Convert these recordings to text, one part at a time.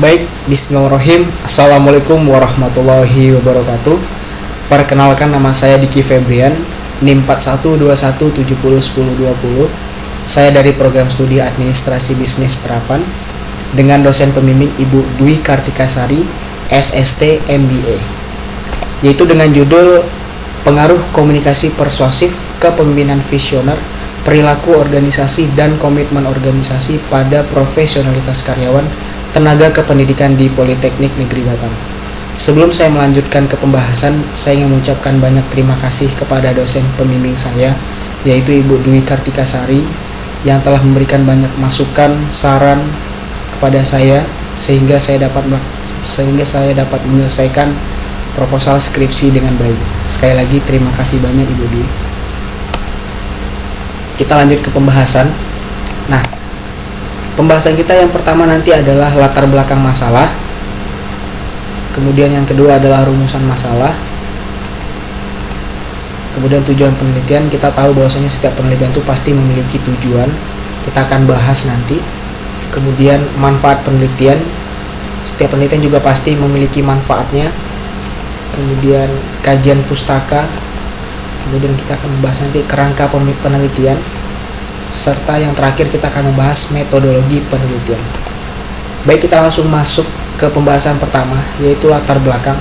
Baik, bismillahirrahmanirrahim. Assalamualaikum warahmatullahi wabarakatuh. Perkenalkan, nama saya Diki Febrian, NIM 4121701020. Saya dari program studi Administrasi Bisnis Terapan dengan dosen pembimbing Ibu Dwi Kartikasari, SST MBA, yaitu dengan judul Pengaruh Komunikasi Persuasif, Kepemimpinan Visioner, Perilaku Organisasi dan Komitmen Organisasi pada Profesionalitas Karyawan Tenaga Kependidikan di Politeknik Negeri Batam. Sebelum saya melanjutkan ke pembahasan, saya ingin mengucapkan banyak terima kasih kepada dosen pembimbing saya, yaitu Ibu Dwi Kartikasari, yang telah memberikan banyak masukan, saran kepada saya sehingga saya dapat menyelesaikan proposal skripsi dengan baik. Sekali lagi terima kasih banyak Ibu Dwi. Kita lanjut ke pembahasan. Nah, pembahasan kita yang pertama nanti adalah latar belakang masalah. Kemudian yang kedua adalah rumusan masalah. Kemudian tujuan penelitian. Kita tahu bahwasanya setiap penelitian itu pasti memiliki tujuan. Kita akan bahas nanti. Kemudian manfaat penelitian. Setiap penelitian juga pasti memiliki manfaatnya. Kemudian kajian pustaka. Kemudian kita akan membahas nanti kerangka penelitian. Serta yang terakhir kita akan membahas metodologi penelitian. Baik, kita langsung masuk ke pembahasan pertama, yaitu latar belakang.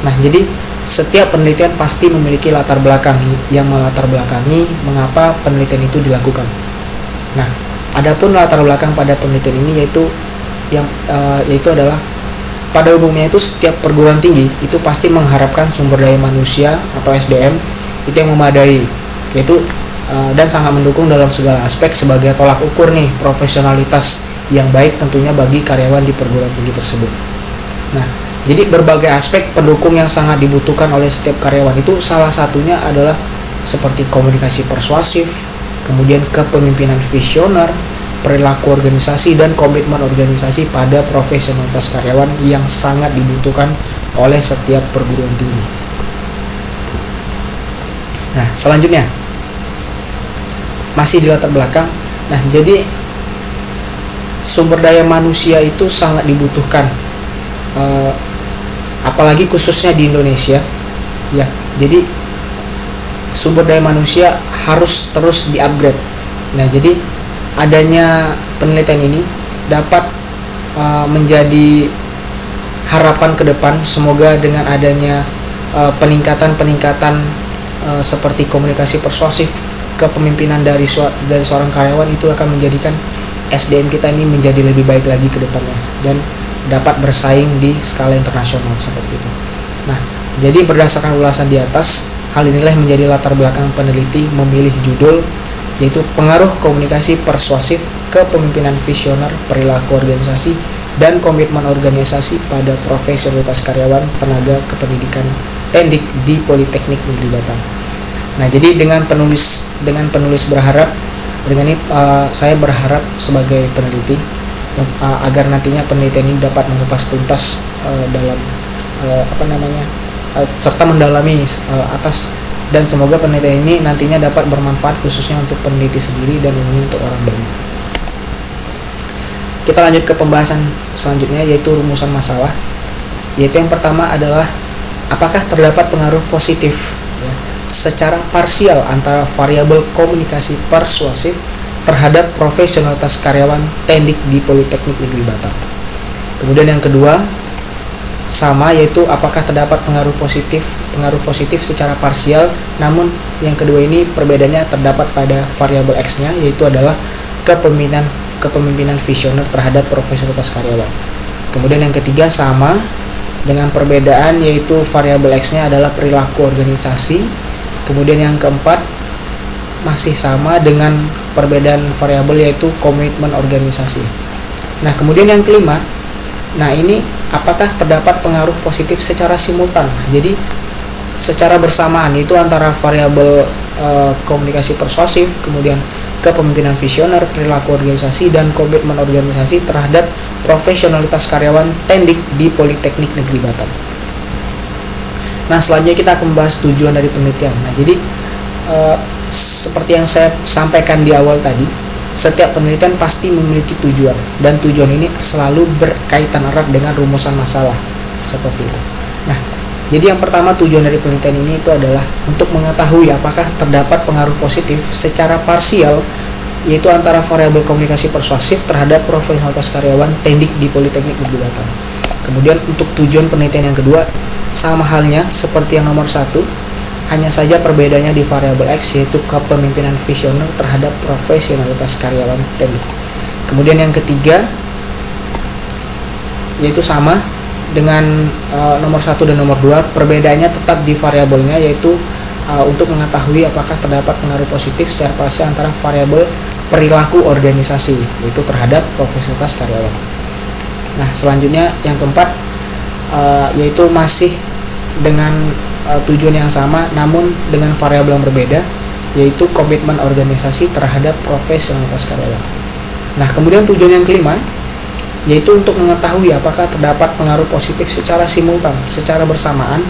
Nah, jadi setiap penelitian pasti memiliki latar belakang yang melatar belakangi mengapa penelitian itu dilakukan. Nah, adapun latar belakang pada penelitian ini yaitu adalah pada umumnya itu setiap perguruan tinggi itu pasti mengharapkan sumber daya manusia atau SDM itu yang memadai, yaitu dan sangat mendukung dalam segala aspek sebagai tolak ukur nih profesionalitas yang baik tentunya bagi karyawan di perguruan tinggi tersebut. Nah, jadi berbagai aspek pendukung yang sangat dibutuhkan oleh setiap karyawan itu salah satunya adalah seperti komunikasi persuasif, kemudian kepemimpinan visioner, perilaku organisasi dan komitmen organisasi pada profesionalitas karyawan yang sangat dibutuhkan oleh setiap perguruan tinggi. Nah, selanjutnya masih di latar belakang. Nah, jadi sumber daya manusia itu sangat dibutuhkan, apalagi khususnya di Indonesia, ya. Jadi sumber daya manusia harus terus di-upgrade. Nah, jadi adanya penelitian ini dapat menjadi harapan ke depan. Semoga dengan adanya peningkatan seperti komunikasi persuasif, kepemimpinan dari seorang karyawan itu akan menjadikan SDM kita ini menjadi lebih baik lagi ke depannya dan dapat bersaing di skala internasional seperti itu. Nah, jadi berdasarkan ulasan di atas, hal inilah yang menjadi latar belakang peneliti memilih judul, yaitu Pengaruh Komunikasi Persuasif, Kepemimpinan Visioner, Perilaku Organisasi dan Komitmen Organisasi pada Profesionalitas Karyawan Tenaga Kependidikan Tendik di Politeknik Negeri Batam. Nah, jadi dengan penulis berharap, dengan ini saya berharap sebagai peneliti agar nantinya penelitian ini dapat mengupas tuntas dalam serta mendalami atas, dan semoga penelitian ini nantinya dapat bermanfaat khususnya untuk peneliti sendiri dan umumnya untuk orang banyak. Kita lanjut ke pembahasan selanjutnya, yaitu rumusan masalah. Yaitu yang pertama adalah apakah terdapat pengaruh positif secara parsial antara variabel komunikasi persuasif terhadap profesionalitas karyawan Tendik di Politeknik Negeri Batam. Kemudian yang kedua sama, yaitu apakah terdapat pengaruh positif secara parsial, namun yang kedua ini perbedaannya terdapat pada variabel X-nya, yaitu adalah kepemimpinan visioner terhadap profesionalitas karyawan. Kemudian yang ketiga sama dengan perbedaan, yaitu variabel X-nya adalah perilaku organisasi. Kemudian yang keempat masih sama dengan perbedaan variabel, yaitu komitmen organisasi. Nah, kemudian yang kelima, nah ini apakah terdapat pengaruh positif secara simultan. Jadi secara bersamaan itu antara variabel komunikasi persuasif, kemudian kepemimpinan visioner, perilaku organisasi dan komitmen organisasi terhadap profesionalitas karyawan Tendik di Politeknik Negeri Batam. Nah, selanjutnya kita akan membahas tujuan dari penelitian. Nah, jadi seperti yang saya sampaikan di awal tadi, setiap penelitian pasti memiliki tujuan, dan tujuan ini selalu berkaitan erat dengan rumusan masalah seperti itu. Nah, jadi yang pertama tujuan dari penelitian ini itu adalah untuk mengetahui apakah terdapat pengaruh positif secara parsial, yaitu antara variabel komunikasi persuasif terhadap profesionalitas karyawan teknik di Politeknik Negeri Batam. Kemudian untuk tujuan penelitian yang kedua, sama halnya seperti yang nomor 1, hanya saja perbedaannya di variabel X, yaitu kepemimpinan visioner terhadap profesionalitas karyawan teknik. Kemudian yang ketiga, yaitu sama dengan nomor 1 dan nomor 2, perbedaannya tetap di variabelnya, yaitu untuk mengetahui apakah terdapat pengaruh positif secara parsial antara variabel perilaku organisasi, yaitu terhadap profesionalitas karyawan. Nah, selanjutnya yang keempat, yaitu masih dengan tujuan yang sama namun dengan variabel yang berbeda, yaitu komitmen organisasi terhadap profesionalitas karyawan. Nah, kemudian tujuan yang kelima, yaitu untuk mengetahui apakah terdapat pengaruh positif secara simultan, secara bersamaan,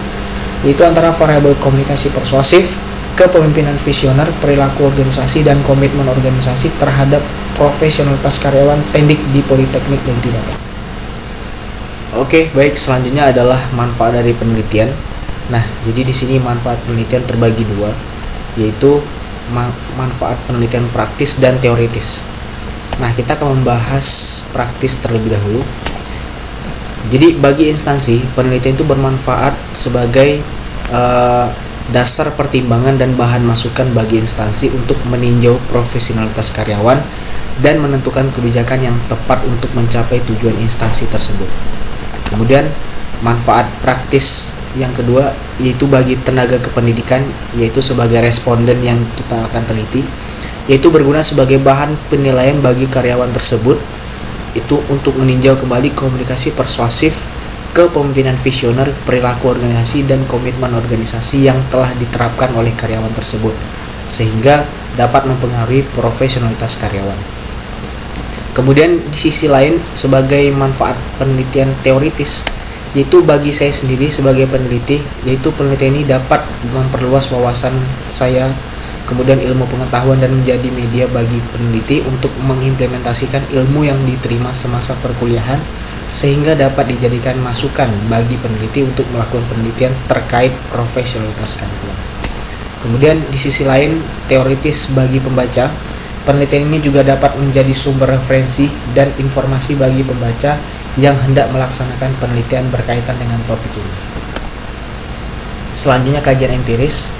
yaitu antara variabel komunikasi persuasif, kepemimpinan visioner, perilaku organisasi, dan komitmen organisasi terhadap profesionalitas karyawan teknik di Politeknik Negeri Batam. Oke, baik, selanjutnya adalah manfaat dari penelitian. Nah, jadi di sini manfaat penelitian terbagi dua, yaitu manfaat penelitian praktis dan teoritis. Nah, kita akan membahas praktis terlebih dahulu. Jadi bagi instansi, penelitian itu bermanfaat sebagai dasar pertimbangan dan bahan masukan bagi instansi untuk meninjau profesionalitas karyawan dan menentukan kebijakan yang tepat untuk mencapai tujuan instansi tersebut. Kemudian manfaat praktis yang kedua, yaitu bagi tenaga kependidikan, yaitu sebagai responden yang kita akan teliti, yaitu berguna sebagai bahan penilaian bagi karyawan tersebut, itu untuk meninjau kembali komunikasi persuasif, kepemimpinan visioner, perilaku organisasi, dan komitmen organisasi yang telah diterapkan oleh karyawan tersebut, sehingga dapat mempengaruhi profesionalitas karyawan. Kemudian di sisi lain, sebagai manfaat penelitian teoritis, yaitu bagi saya sendiri sebagai peneliti, yaitu penelitian ini dapat memperluas wawasan saya, kemudian ilmu pengetahuan, dan menjadi media bagi peneliti untuk mengimplementasikan ilmu yang diterima semasa perkuliahan, sehingga dapat dijadikan masukan bagi peneliti untuk melakukan penelitian terkait profesionalitas karyawan. Kemudian di sisi lain, teoritis bagi pembaca, penelitian ini juga dapat menjadi sumber referensi dan informasi bagi pembaca yang hendak melaksanakan penelitian berkaitan dengan topik ini. Selanjutnya kajian empiris.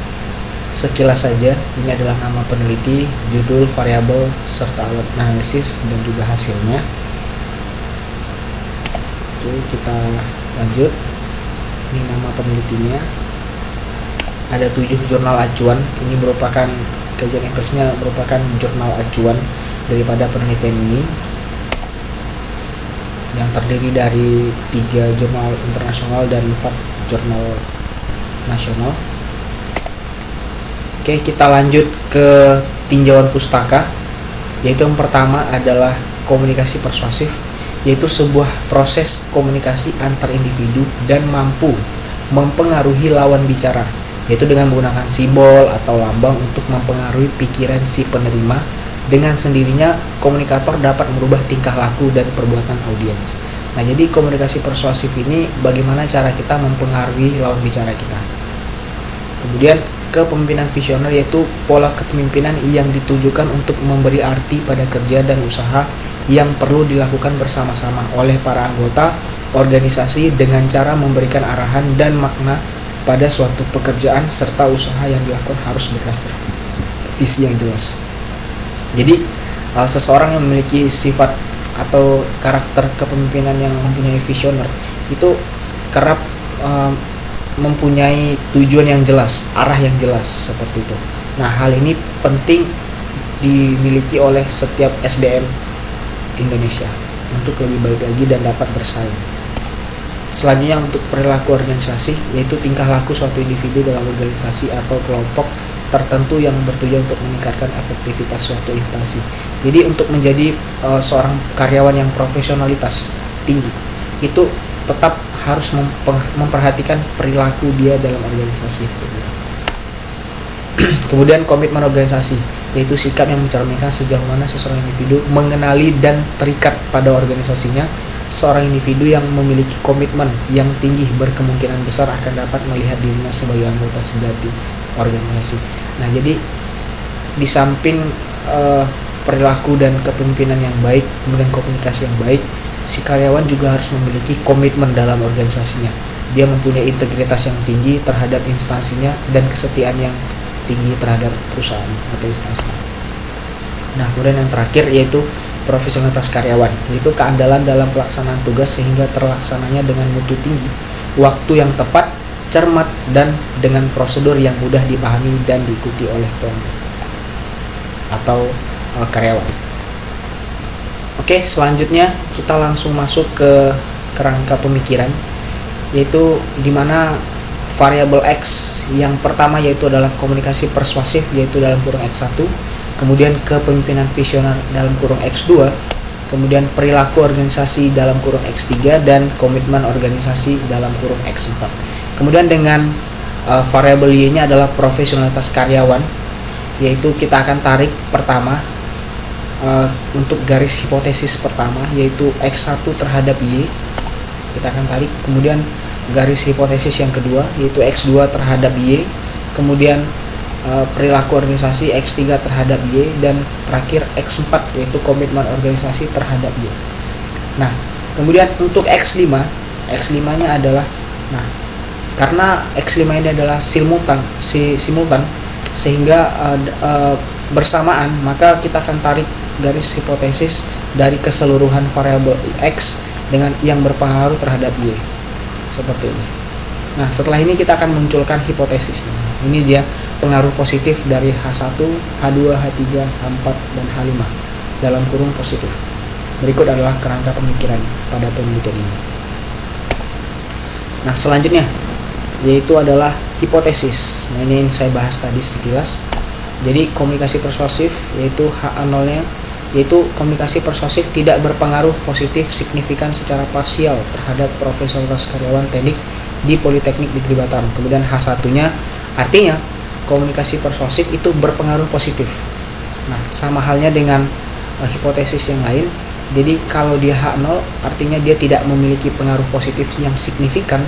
Sekilas saja, ini adalah nama peneliti, judul, variabel, serta alat analisis dan juga hasilnya. Oke, kita lanjut. Ini nama penelitinya. Ada 7 jurnal acuan. Ini merupakan kajian empirisnya, merupakan jurnal acuan daripada penelitian ini, yang terdiri dari 3 jurnal internasional dan 4 jurnal nasional. Oke, kita lanjut ke tinjauan pustaka, yaitu yang pertama adalah komunikasi persuasif, yaitu sebuah proses komunikasi antar individu dan mampu mempengaruhi lawan bicara, yaitu dengan menggunakan simbol atau lambang untuk mempengaruhi pikiran si penerima. Dengan sendirinya, komunikator dapat merubah tingkah laku dan perbuatan audiens. Nah, jadi komunikasi persuasif ini bagaimana cara kita mempengaruhi lawan bicara kita. Kemudian, kepemimpinan visioner, yaitu pola kepemimpinan yang ditujukan untuk memberi arti pada kerja dan usaha yang perlu dilakukan bersama-sama oleh para anggota organisasi dengan cara memberikan arahan dan makna pada suatu pekerjaan serta usaha yang dilakukan harus berdasarkan visi yang jelas. Jadi seseorang yang memiliki sifat atau karakter kepemimpinan yang mempunyai visioner itu kerap mempunyai tujuan yang jelas, arah yang jelas, seperti itu. Nah, hal ini penting dimiliki oleh setiap SDM Indonesia untuk lebih baik lagi dan dapat bersaing. Selanjutnya untuk perilaku organisasi, yaitu tingkah laku suatu individu dalam organisasi atau kelompok tertentu yang bertujuan untuk meningkatkan efektivitas suatu instansi. Jadi untuk menjadi seorang karyawan yang profesionalitas tinggi, itu tetap harus memperhatikan perilaku dia dalam organisasi. Kemudian komitmen organisasi, yaitu sikap yang mencerminkan sejauh mana seseorang individu mengenali dan terikat pada organisasinya. Seorang individu yang memiliki komitmen yang tinggi berkemungkinan besar akan dapat melihat dirinya sebagai anggota sejati organisasi. Nah, jadi di samping perilaku dan kepemimpinan yang baik, kemudian komunikasi yang baik, si karyawan juga harus memiliki komitmen dalam organisasinya. Dia mempunyai integritas yang tinggi terhadap instansinya dan kesetiaan yang tinggi terhadap perusahaan atau instansi. Nah, kemudian yang terakhir yaitu profesionalitas karyawan, yaitu keandalan dalam pelaksanaan tugas sehingga terlaksananya dengan mutu tinggi, waktu yang tepat, cermat, dan dengan prosedur yang mudah dipahami dan diikuti oleh pelanggan atau karyawan. Oke, selanjutnya kita langsung masuk ke kerangka pemikiran, yaitu dimana variabel X yang pertama yaitu adalah komunikasi persuasif, yaitu dalam kurung X1, kemudian kepemimpinan visioner dalam kurung X2, kemudian perilaku organisasi dalam kurung X3, dan komitmen organisasi dalam kurung X4. Kemudian dengan variabel Y-nya adalah profesionalitas karyawan, yaitu kita akan tarik pertama untuk garis hipotesis pertama, yaitu X1 terhadap Y, kita akan tarik. Kemudian garis hipotesis yang kedua yaitu X2 terhadap Y, kemudian perilaku organisasi X3 terhadap Y, dan terakhir X4 yaitu komitmen organisasi terhadap Y. Nah, kemudian untuk X5 nya adalah, nah, karena X5 ini adalah simultan sehingga bersamaan, maka kita akan tarik garis hipotesis dari keseluruhan variabel X dengan yang berpengaruh terhadap Y, seperti ini. Nah, setelah ini kita akan munculkan hipotesisnya. Ini dia pengaruh positif dari H1, H2, H3, H4, dan H5 dalam kurung positif. Berikut adalah kerangka pemikiran pada penelitian ini. Nah, selanjutnya yaitu adalah hipotesis. Nah, ini yang saya bahas tadi sekilas. Jadi komunikasi persuasif yaitu H0-nya, yaitu komunikasi persuasif tidak berpengaruh positif signifikan secara parsial terhadap profesionalitas karyawan teknik di Politeknik Negeri Batam. Kemudian H1-nya artinya komunikasi persuasif itu berpengaruh positif. Nah, sama halnya dengan hipotesis yang lain. Jadi kalau dia H0 artinya dia tidak memiliki pengaruh positif yang signifikan.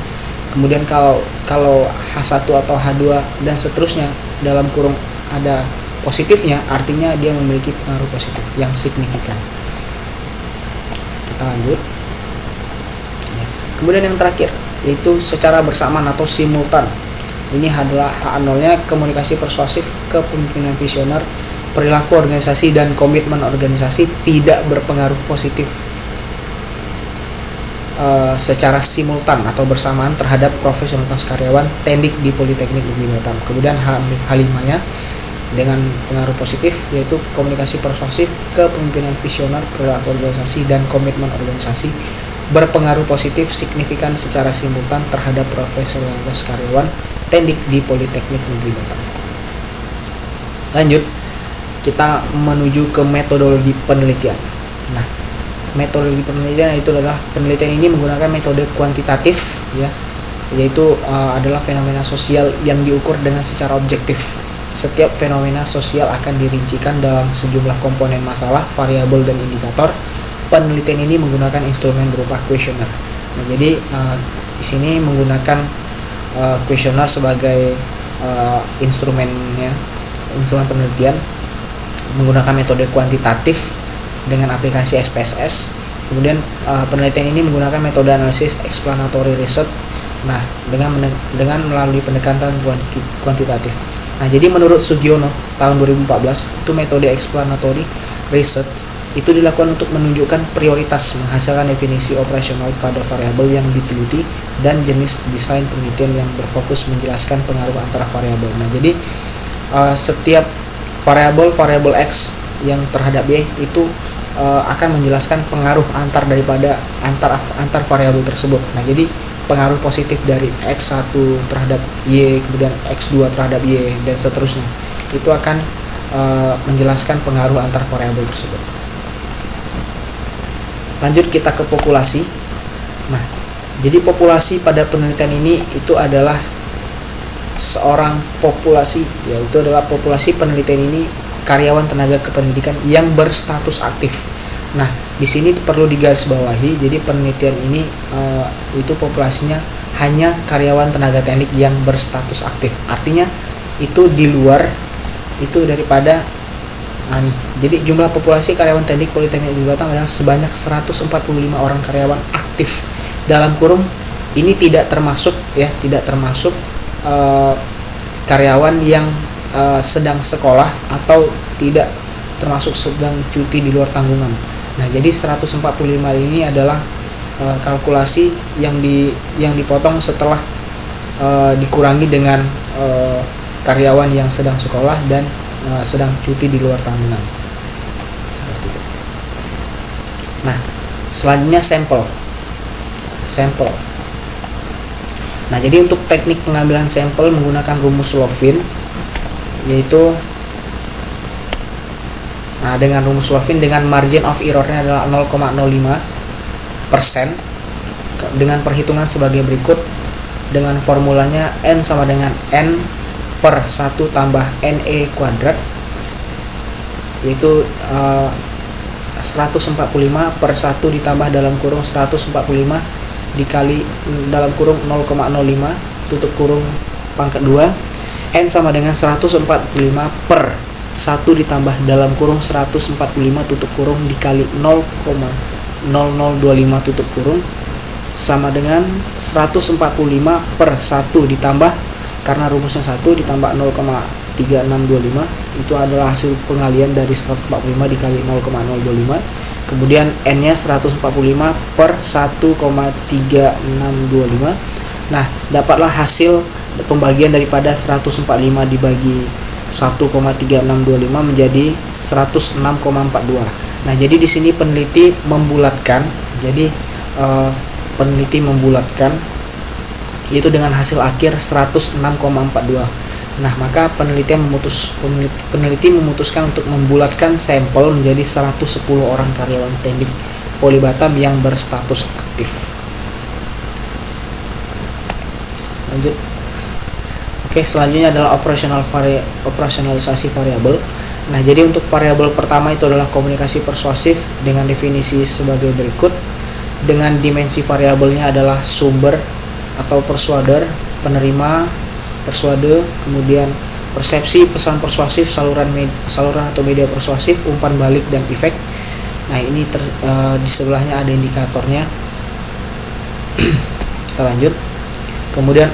Kemudian kalau H1 atau H2 dan seterusnya dalam kurung ada positifnya, artinya dia memiliki pengaruh positif yang signifikan. Kita lanjut. Kemudian yang terakhir yaitu secara bersamaan atau simultan. Ini adalah H0-nya komunikasi persuasif, kepemimpinan visioner, perilaku organisasi, dan komitmen organisasi tidak berpengaruh positif secara simultan atau bersamaan terhadap profesionalitas karyawan teknik di Politeknik Negeri Batam. Kemudian H5-nya dengan pengaruh positif yaitu komunikasi persuasif, kepemimpinan visioner, perilaku organisasi, dan komitmen organisasi berpengaruh positif signifikan secara simultan terhadap profesionalitas karyawan teknik di Politeknik Negeri Batam. Lanjut, kita menuju ke metodologi penelitian. Nah, metodologi penelitian itu adalah penelitian ini menggunakan metode kuantitatif, ya, yaitu adalah fenomena sosial yang diukur dengan secara objektif. Setiap fenomena sosial akan dirincikan dalam sejumlah komponen masalah, variabel, dan indikator. Penelitian ini menggunakan instrumen berupa kuesioner. Nah, jadi di sini menggunakan kuesioner sebagai instrumen penelitian, menggunakan metode kuantitatif dengan aplikasi SPSS. Kemudian penelitian ini menggunakan metode analisis explanatory research. Nah, dengan melalui pendekatan kuantitatif. Nah, jadi menurut Sugiono tahun 2014 itu metode explanatory research itu dilakukan untuk menunjukkan prioritas menghasilkan definisi operasional pada variabel yang diteliti dan jenis desain penelitian yang berfokus menjelaskan pengaruh antara variabel. Nah, jadi setiap variabel X yang terhadap Y itu akan menjelaskan pengaruh antar variabel tersebut. Nah, jadi pengaruh positif dari X1 terhadap Y, kemudian X2 terhadap Y, dan seterusnya itu akan menjelaskan pengaruh antar variabel tersebut. Lanjut kita ke populasi. Nah, jadi populasi pada penelitian ini itu adalah seorang populasi, yaitu adalah populasi penelitian ini karyawan tenaga kependidikan yang berstatus aktif. Nah, di sini perlu digarisbawahi, jadi penelitian ini itu populasinya hanya karyawan tenaga teknik yang berstatus aktif. Artinya itu di luar itu daripada jadi jumlah populasi karyawan teknik Politeknik Negeri Batam adalah sebanyak 145 orang karyawan aktif. Dalam kurung ini tidak termasuk karyawan yang sedang sekolah atau tidak termasuk sedang cuti di luar tanggungan. Nah, jadi 145 ini adalah kalkulasi yang dipotong setelah dikurangi dengan karyawan yang sedang sekolah dan sedang cuti di luar tanggungan. Seperti itu. Nah, selanjutnya sampel. Nah, jadi untuk teknik pengambilan sampel menggunakan rumus Lovin, yaitu dengan rumus Lovin dengan margin of errornya adalah 0,05% dengan perhitungan sebagai berikut. Dengan formulanya N sama dengan N per 1 tambah NE kuadrat, yaitu 145 per 1 ditambah dalam kurung 145 dikali dalam kurung 0,05 tutup kurung pangkat 2. N sama dengan 145 per 1 ditambah dalam kurung 145 tutup kurung dikali 0,0025 tutup kurung sama dengan 145 per 1 ditambah, karena rumusnya 1 ditambah 0,3625 itu adalah hasil pengalian dari 145 dikali 0,025. Kemudian N nya 145 per 1,3625. Nah, dapatlah hasil pembagian daripada 145 dibagi 1,3625 menjadi 106,42. Nah, jadi di sini peneliti membulatkan. Jadi peneliti membulatkan itu dengan hasil akhir 106,42. Nah, maka peneliti memutuskan untuk membulatkan sampel menjadi 110 orang karyawan teknik Poli Batam yang berstatus aktif. Lanjut. Oke, selanjutnya adalah operasionalisasi variabel. Nah, jadi untuk variabel pertama itu adalah komunikasi persuasif dengan definisi sebagai berikut. Dengan dimensi variabelnya adalah sumber atau persuader, penerima, persuade, kemudian persepsi, pesan persuasif, saluran atau media persuasif, umpan balik dan efek. Nah, ini di sebelahnya ada indikatornya. Kita lanjut. Kemudian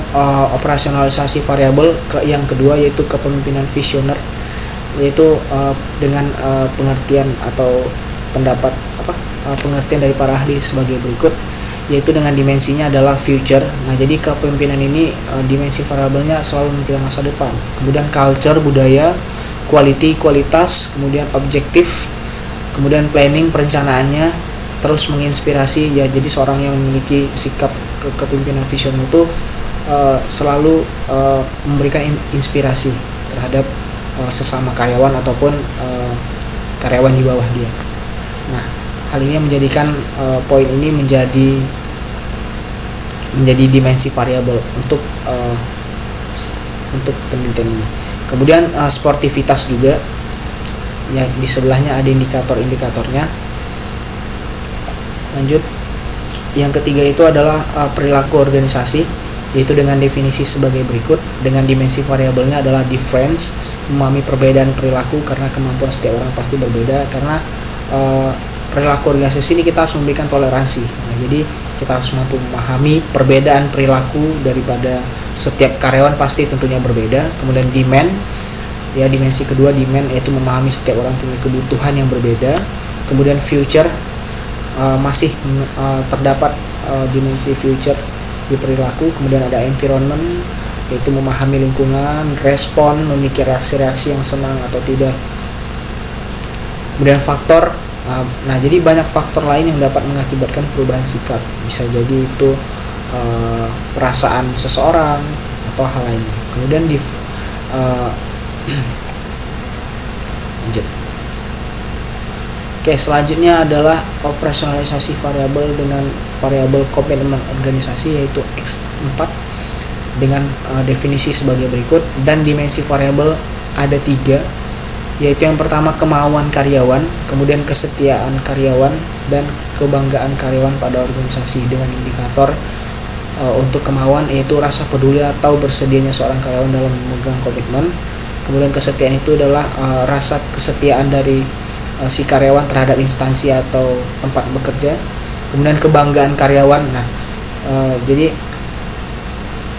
operasionalisasi variabel yang kedua yaitu kepemimpinan visioner, yaitu dengan pengertian atau pengertian dari para ahli sebagai berikut, yaitu dengan dimensinya adalah future. Nah, jadi kepemimpinan ini dimensi variabelnya selalu memikirkan masa depan. Kemudian culture, budaya, quality, kualitas, kemudian objektif, kemudian planning, perencanaannya, terus menginspirasi. Ya, jadi seorang yang memiliki sikap kepemimpinan visioner itu selalu memberikan inspirasi terhadap sesama karyawan ataupun karyawan di bawah dia. Nah, hal ini menjadikan poin ini menjadi dimensi variabel untuk penelitian ini. Kemudian sportivitas juga, ya di sebelahnya ada indikatornya. Lanjut, yang ketiga itu adalah perilaku organisasi, yaitu dengan definisi sebagai berikut. Dengan dimensi variabelnya adalah difference, memahami perbedaan perilaku karena kemampuan setiap orang pasti berbeda. Karena perilaku organisasi ini kita harus memberikan toleransi. Nah, jadi kita harus mampu memahami perbedaan perilaku daripada setiap karyawan pasti tentunya berbeda. Kemudian demand, ya dimensi kedua demand, yaitu memahami setiap orang punya kebutuhan yang berbeda. Kemudian future, masih terdapat dimensi future di perilaku. Kemudian ada environment, yaitu memahami lingkungan. Respon, memiliki reaksi-reaksi yang senang atau tidak. Kemudian faktor, nah jadi banyak faktor lain yang dapat mengakibatkan perubahan sikap. Bisa jadi itu perasaan seseorang atau hal lainnya. Kemudian lanjut. Oke, selanjutnya adalah operasionalisasi variabel dengan variabel komitmen organisasi, yaitu X4 dengan definisi sebagai berikut. Dan dimensi variabel ada 3, yaitu yang pertama kemauan karyawan, kemudian kesetiaan karyawan, dan kebanggaan karyawan pada organisasi. Dengan indikator untuk kemauan yaitu rasa peduli atau bersedianya seorang karyawan dalam memegang komitmen. Kemudian kesetiaan itu adalah rasa kesetiaan dari si karyawan terhadap instansi atau tempat bekerja. Kemudian kebanggaan karyawan. Nah, jadi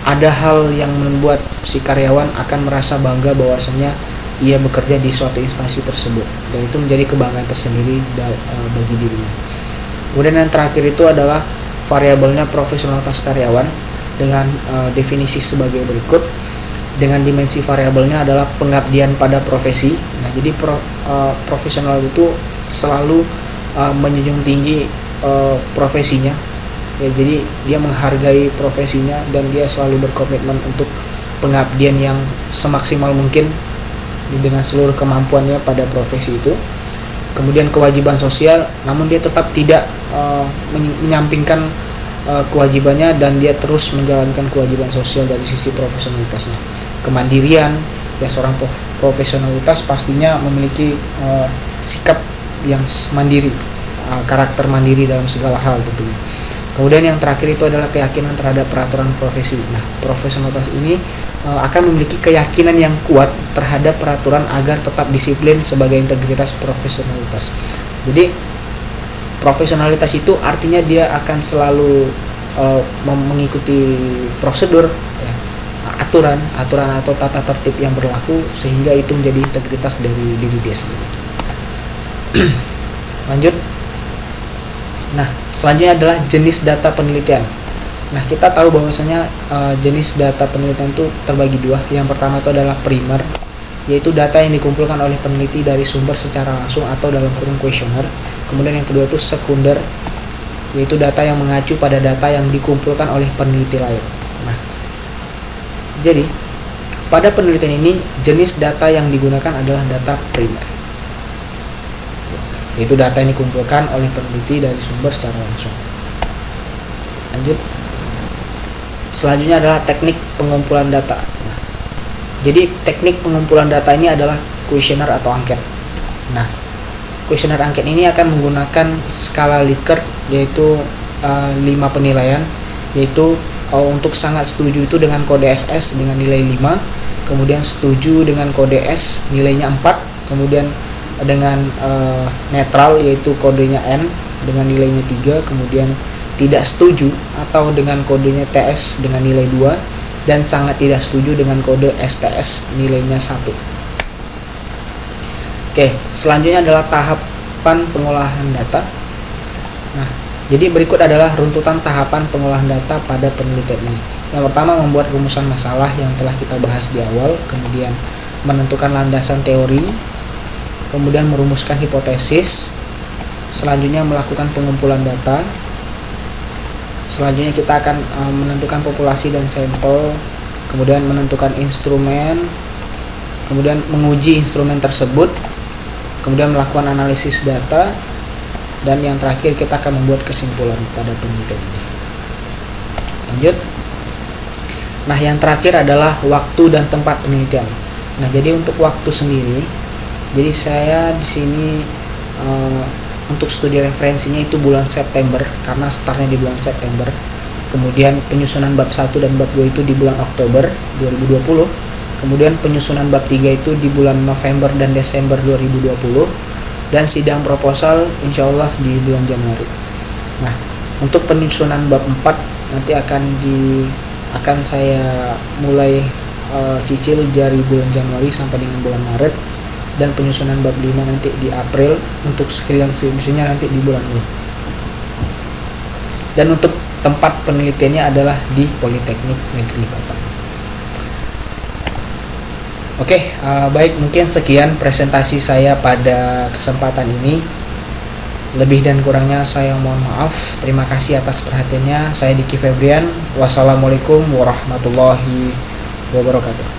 ada hal yang membuat si karyawan akan merasa bangga bahwasanya ia bekerja di suatu instansi tersebut, dan itu menjadi kebanggaan tersendiri bagi dirinya. Kemudian yang terakhir itu adalah variabelnya profesionalitas karyawan dengan definisi sebagai berikut. Dengan dimensi variabelnya adalah pengabdian pada profesi. Nah, jadi profesional itu selalu menjunjung tinggi profesinya. Ya, jadi dia menghargai profesinya dan dia selalu berkomitmen untuk pengabdian yang semaksimal mungkin dengan seluruh kemampuannya pada profesi itu. Kemudian kewajiban sosial, namun dia tetap tidak menyampingkan kewajibannya dan dia terus menjalankan kewajiban sosial dari sisi profesionalitasnya. Kemandirian, ya seorang profesionalitas pastinya memiliki sikap yang mandiri, karakter mandiri dalam segala hal tentunya. Kemudian yang terakhir itu adalah keyakinan terhadap peraturan profesi. Nah, profesionalitas ini akan memiliki keyakinan yang kuat terhadap peraturan agar tetap disiplin sebagai integritas profesionalitas. Jadi profesionalitas itu artinya dia akan selalu mengikuti prosedur, ya, aturan atau tata tertib yang berlaku, sehingga itu menjadi integritas dari diri dia sendiri. Lanjut. Nah, selanjutnya adalah jenis data penelitian. Nah, kita tahu bahwasanya jenis data penelitian itu terbagi dua. Yang pertama itu adalah primer, yaitu data yang dikumpulkan oleh peneliti dari sumber secara langsung atau dalam kurung kuesioner. Kemudian yang kedua itu sekunder, yaitu data yang mengacu pada data yang dikumpulkan oleh peneliti lain. Nah, jadi pada penelitian ini jenis data yang digunakan adalah data primer, yaitu data yang dikumpulkan oleh peneliti dari sumber secara langsung. Lanjut. Selanjutnya adalah teknik pengumpulan data. Nah, jadi teknik pengumpulan data ini adalah kuesioner atau angket. Nah, kuesioner angket ini akan menggunakan skala Likert, yaitu 5 penilaian, yaitu untuk sangat setuju itu dengan kode SS dengan nilai 5, kemudian setuju dengan kode S nilainya 4, kemudian dengan netral yaitu kodenya N dengan nilainya 3, kemudian tidak setuju atau dengan kodenya TS dengan nilai 2, dan sangat tidak setuju dengan kode STS nilainya 1. Oke, selanjutnya adalah tahapan pengolahan data. Nah, jadi berikut adalah runtutan tahapan pengolahan data pada penelitian ini. Yang pertama, membuat rumusan masalah yang telah kita bahas di awal, kemudian menentukan landasan teori, kemudian merumuskan hipotesis, selanjutnya melakukan pengumpulan data, selanjutnya kita akan menentukan populasi dan sampel, kemudian menentukan instrumen, kemudian menguji instrumen tersebut, kemudian melakukan analisis data, dan yang terakhir kita akan membuat kesimpulan pada penelitian ini. Lanjut. Nah, yang terakhir adalah waktu dan tempat penelitian. Nah, jadi untuk waktu sendiri, jadi saya di sini untuk studi referensinya itu bulan September, karena startnya di bulan September. Kemudian penyusunan bab 1 dan bab 2 itu di bulan Oktober 2020. Kemudian penyusunan bab 3 itu di bulan November dan Desember 2020. Dan sidang proposal insya Allah di bulan Januari. Nah, untuk penyusunan bab 4 nanti akan saya mulai cicil dari bulan Januari sampai dengan bulan Maret, dan penyusunan bab 5 nanti di April, untuk skripsinya skripsinya nanti di bulan Mei. Dan untuk tempat penelitiannya adalah di Politeknik Negeri Batam. Oke, baik, mungkin sekian presentasi saya pada kesempatan ini. Lebih dan kurangnya saya mohon maaf. Terima kasih atas perhatiannya. Saya Diki Febrian. Wassalamualaikum warahmatullahi wabarakatuh.